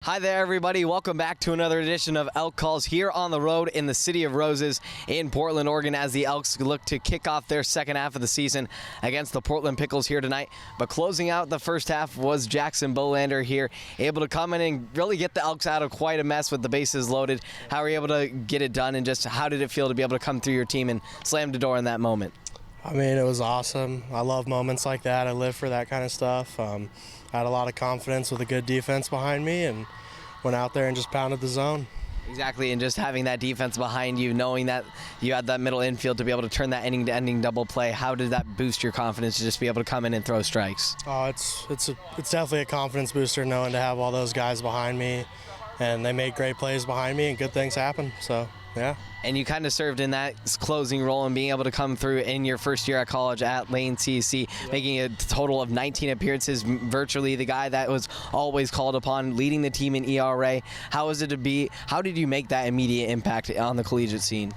Hi there, everybody. Welcome back to another edition of Elk Calls here on the road in the City of Roses in Portland, Oregon, as the Elks look to kick off their second half of the season against the Portland Pickles here tonight. But closing out the first half was Jackson Bolander here, able to come in and really get the Elks out of quite a mess with the bases loaded. How were you able to get it done, and just how did it feel to be able to come through your team and slam the door in that moment? I mean, it was awesome. I love moments like that. I live for that kind of stuff. I had a lot of confidence with a good defense behind me and went out there and just pounded the zone. Exactly, and just having that defense behind you, knowing that you had that middle infield to be able to turn that inning-to-ending double play, how did that boost your confidence to just be able to come in and throw strikes? Oh, it's definitely a confidence booster knowing to have all those guys behind me, and they made great plays behind me and good things happen, so yeah. And you kind of served in that closing role and being able to come through in your first year at college at Lane CC, making a total of 19 appearances, virtually the guy that was always called upon, leading the team in ERA. How was it to be? How did you make that immediate impact on the collegiate scene?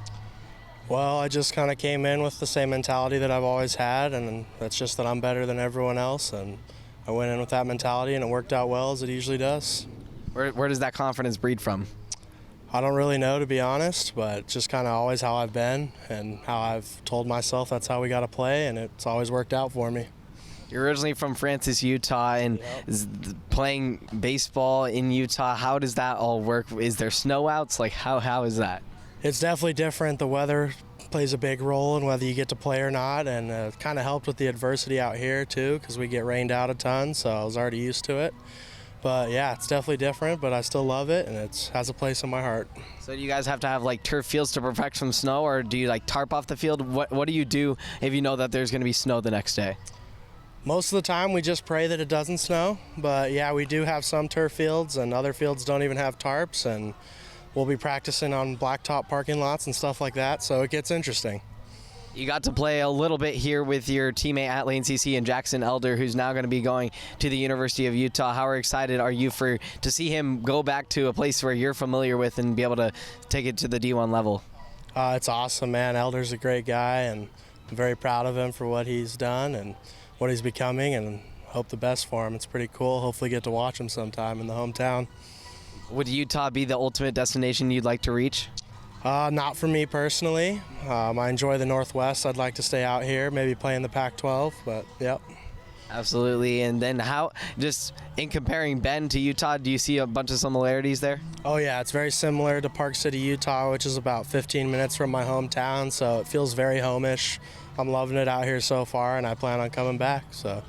Well, I just kind of came in with the same mentality that I've always had, and that's just that I'm better than everyone else, and I went in with that mentality, and it worked out well, as it usually does. Where does that confidence breed from? I don't really know, to be honest, but just kind of always how I've been and how I've told myself that's how we got to play, and it's always worked out for me. You're originally from Francis, Utah, and playing baseball in Utah. How does that all work? Is there snowouts? Like, how is that? It's definitely different. The weather plays a big role in whether you get to play or not, and it kind of helped with the adversity out here, too, because we get rained out a ton, so I was already used to it. But yeah, it's definitely different, but I still love it, and it has a place in my heart. So do you guys have to have like turf fields to protect from snow, or do you like tarp off the field? What do you do if you know that there's going to be snow the next day? Most of the time we just pray that it doesn't snow, but yeah, we do have some turf fields, and other fields don't even have tarps, and we'll be practicing on blacktop parking lots and stuff like that, so it gets interesting. You got to play a little bit here with your teammate at Lane CC and Jackson Elder, who's now going to be going to the University of Utah. How excited are you to see him go back to a place where you're familiar with and be able to take it to the D1 level? It's awesome, man. Elder's a great guy, and I'm very proud of him for what he's done and what he's becoming, and hope the best for him. It's pretty cool. Hopefully get to watch him sometime in the hometown. Would Utah be the ultimate destination you'd like to reach? Not for me personally. I enjoy the Northwest. I'd like to stay out here, maybe play in the Pac-12, but yep. Absolutely. And then just in comparing Bend to Utah, do you see a bunch of similarities there? Oh yeah, it's very similar to Park City, Utah, which is about 15 minutes from my hometown, so it feels very home-ish. I'm loving it out here so far, and I plan on coming back, so.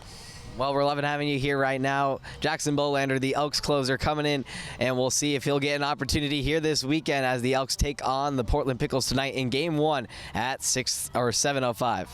Well, we're loving having you here right now. Jackson Bolander, the Elks closer, coming in, and we'll see if he'll get an opportunity here this weekend as the Elks take on the Portland Pickles tonight in Game 1 at 7:05.